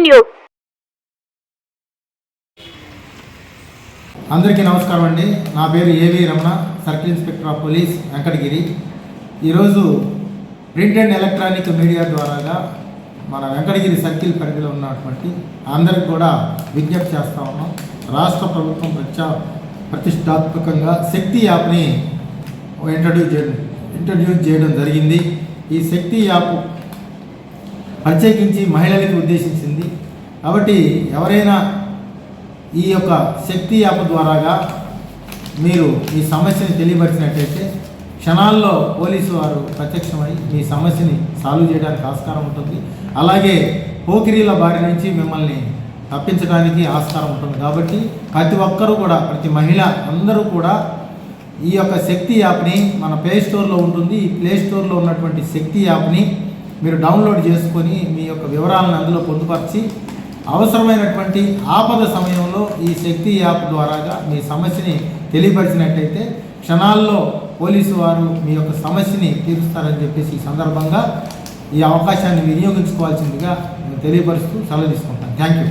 News. అందరికీ నమస్కారం అండి. నా పేరు ఏవి Ramana, circle inspector of police Venkatagiri. ఈరోజు ప్రింట్ అండ్ ఎలక్ట్రానిక్ మీడియా ద్వారాగా మన వెంకటగిరి సర్కిల్ పరిధిలో ఉన్నటువంటి అందరికి కూడా విజ్ఞప్తి చేస్తూ ఉన్నాం. రాష్ట్ర ప్రభుత్వం ప్రతిష్టాత్మకంగా శక్తి యాప్ని ఇంట్రడ్యూస్ చేయడం జరిగింది. ఈ శక్తి యాప్ ప్రత్యేకించి మహిళలకు ఉద్దేశించింది కాబట్టి ఎవరైనా ఈ యొక్క శక్తి యాప్ ద్వారాగా మీరు మీ సమస్యని తెలియపరిచినట్టయితే క్షణాల్లో పోలీసు వారు ప్రత్యక్షమై మీ సమస్యని సాల్వ్ చేయడానికి ఆస్కారం ఉంటుంది. అలాగే పోకిరీల బారి నుంచి మిమ్మల్ని తప్పించడానికి ఆస్కారం ఉంటుంది. కాబట్టి ప్రతి ఒక్కరూ కూడా, ప్రతి మహిళ అందరూ కూడా ఈ యొక్క శక్తి యాప్ని మన ప్లే స్టోర్లో ఉంటుంది. ఈ ప్లే స్టోర్లో ఉన్నటువంటి శక్తి యాప్ని మీరు డౌన్లోడ్ చేసుకొని మీ యొక్క వివరాలను అందులో పొందుపరిచి అవసరమైనటువంటి ఆపద సమయంలో ఈ శక్తి యాప్ ద్వారాగా మీ సమస్యని తెలియపరిచినట్టయితే క్షణాల్లో పోలీసు వారు మీ యొక్క సమస్యని తీరుస్తారని చెప్పేసి ఈ సందర్భంగా ఈ అవకాశాన్ని వినియోగించుకోవాల్సిందిగా తెలియపరుస్తూ సెలవు తీసుకుంటాను. Thank you.